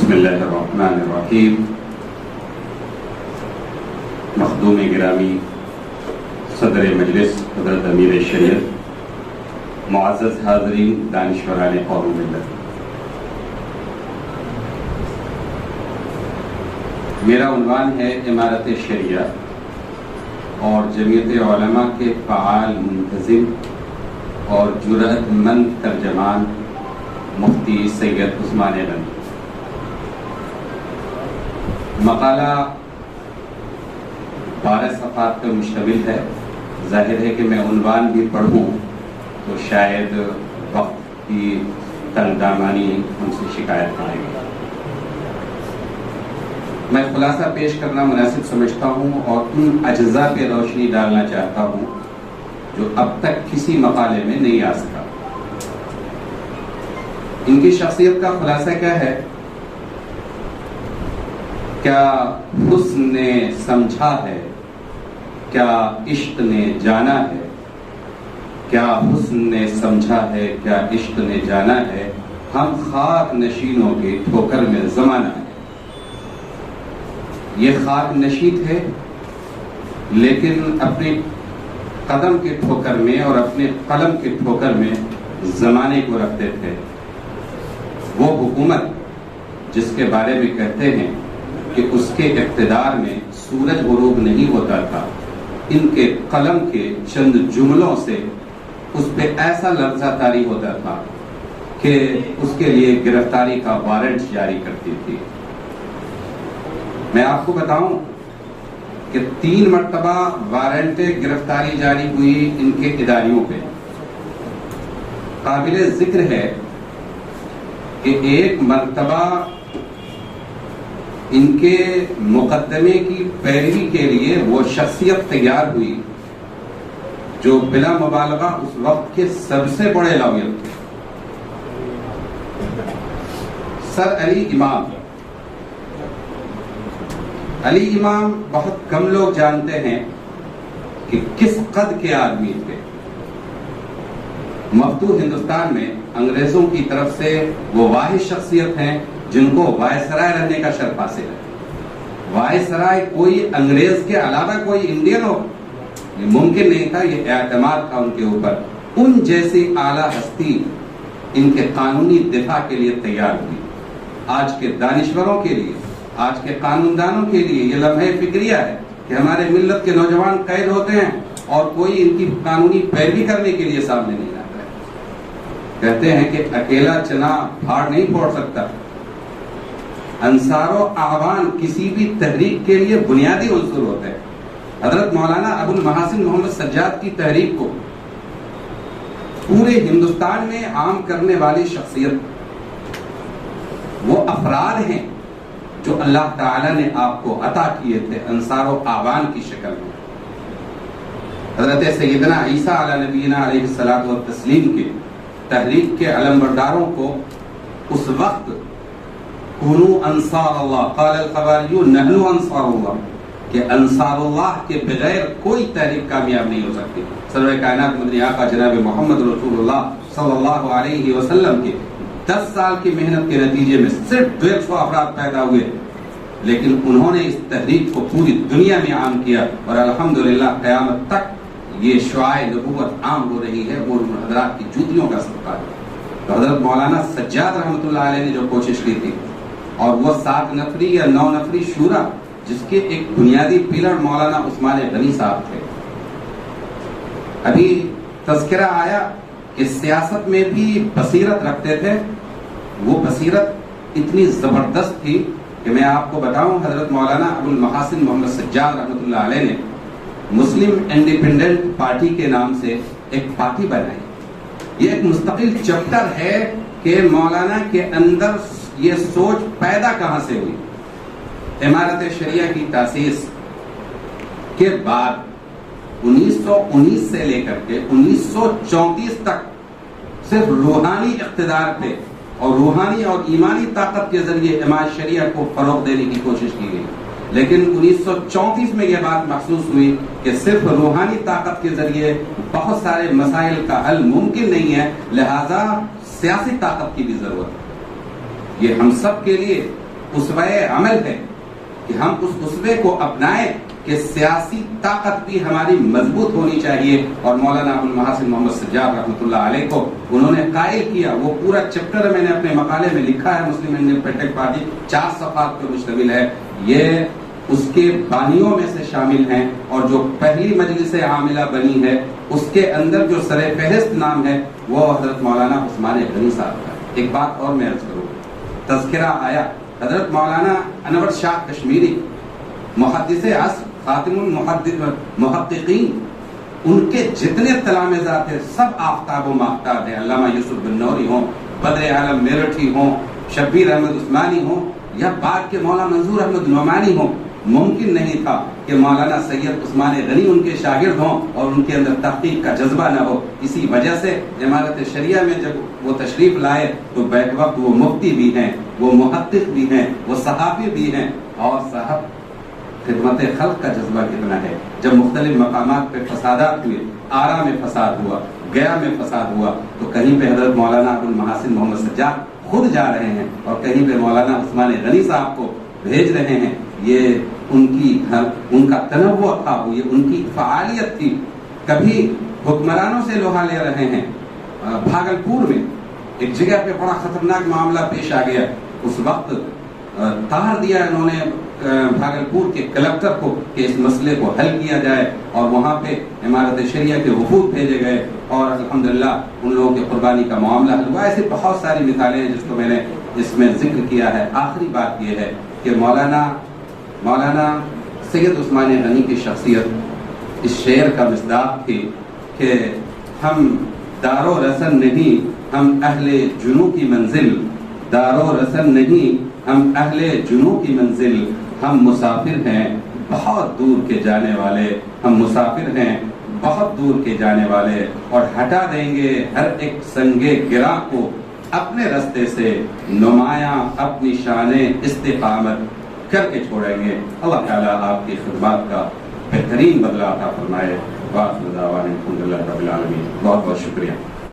بسم اللہ الرحمن الرحیم. مخدوم گرامی، صدر مجلس حضرت امیر شریعت، معزز حاضرین، دانشوران قوم و ملت، میرا عنوان ہے امارت شریعہ اور جمعیت علماء کے فعال منتظم اور جرأت مند ترجمان مفتی سید عثمان غنی. مقالہ 12 صفحات پر مشتمل ہے. ظاہر ہے کہ میں عنوان بھی پڑھوں تو شاید وقت کی تنگ دامانی ان سے شکایت کرے گی. میں خلاصہ پیش کرنا مناسب سمجھتا ہوں اور ان اجزاء پہ روشنی ڈالنا چاہتا ہوں جو اب تک کسی مقالے میں نہیں آ سکا. ان کی شخصیت کا خلاصہ کیا ہے؟ کیا حسن نے سمجھا ہے، کیا عشق نے جانا ہے، کیا حسن نے سمجھا ہے، کیا عشق نے جانا ہے، ہم خاک نشینوں کے ٹھوکر میں زمانہ ہے. یہ خاک نشین تھے لیکن اپنے قدم کے ٹھوکر میں اور اپنے قلم کے ٹھوکر میں زمانے کو رکھتے تھے. وہ حکومت جس کے بارے میں کہتے ہیں کہ اس کے اقتدار میں سورج غروب نہیں ہوتا تھا، ان کے قلم کے چند جملوں سے اس پہ ایسا لفظہ طاری ہوتا تھا کہ اس کے لیے گرفتاری کا وارنٹ جاری کرتی تھی. میں آپ کو بتاؤں کہ 3 مرتبہ وارنٹ گرفتاری جاری ہوئی ان کے اداریوں پہ. قابل ذکر ہے کہ ایک مرتبہ ان کے مقدمے کی پیروی کے لیے وہ شخصیت تیار ہوئی جو بلا مبالغہ اس وقت کے سب سے بڑے لاویر تھے. سر علی امام. علی امام بہت کم لوگ جانتے ہیں کہ کس قد کے آدمی تھے. مفتوح ہندوستان میں انگریزوں کی طرف سے وہ واحد شخصیت ہیں جن کو وائسرائے رہنے کا شرف حاصل ہے. وائسرائے کوئی انگریز کے علاوہ کوئی انڈین ہو، یہ ممکن نہیں تھا. یہ اعتماد تھا ان کے اوپر. ان جیسی اعلیٰ ہستی ان کے قانونی دفاع کے لیے تیار ہوئی. آج کے دانشوروں کے لیے، آج کے قانون دانوں کے لیے یہ لمحہ فکریہ ہے کہ ہمارے ملت کے نوجوان قید ہوتے ہیں اور کوئی ان کی قانونی پیروی کرنے کے لیے سامنے نہیں آتا ہے. کہتے ہیں کہ اکیلا چنا پھاڑ نہیں پھوڑ سکتا. انصار و اعوان کسی بھی تحریک کے لیے بنیادی عنصر ہوتے ہیں. حضرت مولانا ابو المحاسن محمد سجاد کی تحریک کو پورے ہندوستان میں عام کرنے والی شخصیت وہ افراد ہیں جو اللہ تعالیٰ نے آپ کو عطا کیے تھے انصار و اعوان کی شکل میں. حضرت سیدنا عیسیٰ علیہ نبینا علیہ الصلوۃ والتسلیم کے تحریک کے علمبرداروں کو اس وقت کونوا انصار اللہ قال الحواریون نحن انصار اللہ کہ انصار اللہ کے بغیر کوئی تحریک کامیاب نہیں ہو سکتی. سرور کائنات مدنی آقا جناب محمد رسول اللہ صلی اللہ علیہ وسلم کے 10 سال کی محنت کے نتیجے میں صرف 150 افراد پیدا ہوئے، لیکن انہوں نے اس تحریک کو پوری دنیا میں عام کیا اور الحمدللہ قیامت تک یہ شعاع نبوت عام ہو رہی ہے. وہ حضرات کی جوتیوں کا صدقہ ہے. تو حضرت مولانا سجاد رحمۃ اللہ علیہ نے جو کوشش کی تھی اور وہ 7 نفری یا 9 نفری شورا جس کے ایک بنیادی پلر مولانا عثمان غنی صاحب تھے. ابھی تذکرہ آیا کہ سیاست میں بھی بصیرت رکھتے تھے. وہ بصیرت اتنی زبردست تھی کہ میں آپ کو بتاؤں حضرت مولانا ابو المحاسن محمد سجاد رحمۃ اللہ علیہ نے مسلم انڈیپینڈنٹ پارٹی کے نام سے ایک پارٹی بنائی. یہ ایک مستقل چیپٹر ہے کہ مولانا کے اندر یہ سوچ پیدا کہاں سے ہوئی. امارت شریعہ کی تاسیس کے بعد 1919 سے لے کر کے 1934 تک صرف روحانی اقتدار پہ اور روحانی اور ایمانی طاقت کے ذریعے امارت شریعہ کو فروغ دینے کی کوشش کی گئی. لیکن 1934 میں یہ بات محسوس ہوئی کہ صرف روحانی طاقت کے ذریعے بہت سارے مسائل کا حل ممکن نہیں ہے، لہذا سیاسی طاقت کی بھی ضرورت ہے. یہ ہم سب کے لیے اسوہ عمل ہے کہ ہم اس اسوے کو اپنائیں کہ سیاسی طاقت بھی ہماری مضبوط ہونی چاہیے. اور مولانا ابو المحاسن محمد سجاد رحمۃ اللہ علیہ کو انہوں نے قائل کیا. وہ پورا چیپٹر میں نے اپنے مقالے میں لکھا ہے, مسلم انڈیپینڈنٹ پارٹی 4 صفحات پر مشتمل ہے. یہ اس کے بانیوں میں سے شامل ہیں, اور جو پہلی مجلس عاملہ بنی ہے اس کے اندر جو سر فہرست نام ہے وہ حضرت مولانا عثمان غنی صاحب کا. ایک بات اور میں عرض کروں, تذکرہ آیا حضرت مولانا انور شاہ کشمیری محدث عصر خاتم المحققین, ان کے جتنے تلامذات ہیں سب آفتاب و مافتاب ہیں. علامہ یوسف بن نوری ہوں, بدر عالم میرٹھی ہوں, شبیر احمد عثمانی ہوں, یا بعد کے مولانا منظور احمد نعمانی ہوں. ممکن نہیں تھا کہ مولانا سید عثمان غنی ان کے شاگرد ہوں اور ان کے اندر تحقیق کا جذبہ نہ ہو. اسی وجہ سے امارت شریعہ میں جب وہ تشریف لائے تو بیک وقت وہ مفتی بھی ہیں, وہ محقق بھی ہیں, وہ صحافی بھی ہیں. اور صاحب خدمت خلق کا جذبہ کتنا ہے. جب مختلف مقامات پہ فسادات ہوئے, آرا میں فساد ہوا, گیا میں فساد ہوا, تو کہیں پہ حضرت مولانا ابو المحاسن محمد سجاد خود جا رہے ہیں اور کہیں پہ مولانا عثمان غنی صاحب کو بھیج رہے ہیں. یہ ان کا تنوع تھا, یہ ان کی فعالیت تھی. کبھی حکمرانوں سے لوہا لے رہے ہیں. بھاگلپور میں ایک جگہ پہ بڑا خطرناک معاملہ پیش آ گیا. اس وقت تار دیا انہوں نے بھاگلپور کے کلکٹر کو کہ اس مسئلے کو حل کیا جائے, اور وہاں پہ امارت شریعہ کے وفود بھیجے گئے اور الحمدللہ ان لوگوں کی قربانی کا معاملہ حل ہوا. ایسی بہت ساری مثالیں ہیں جس کو میں نے اس میں ذکر کیا ہے. آخری بات یہ ہے کہ مولانا سید عثمان غنی کی شخصیت اس شعر کا مصداق تھی کہ ہم دار و رسن نہیں, ہم اہل جنوں کی منزل. دار و رسن نہیں, ہم اہل جنوں کی منزل. ہم مسافر ہیں بہت دور کے جانے والے, ہم مسافر ہیں بہت دور کے جانے والے, اور ہٹا دیں گے ہر ایک سنگے گراں کو اپنے رستے سے, نمایاں اپنی شان استقامت کر کے چھوڑیں گے. اللہ تعالیٰ آپ کی خدمات کا بہترین بدلہ عطا فرمائے. وآخر دعوانا الحمد للہ رب العالمین. بہت بہت شکریہ.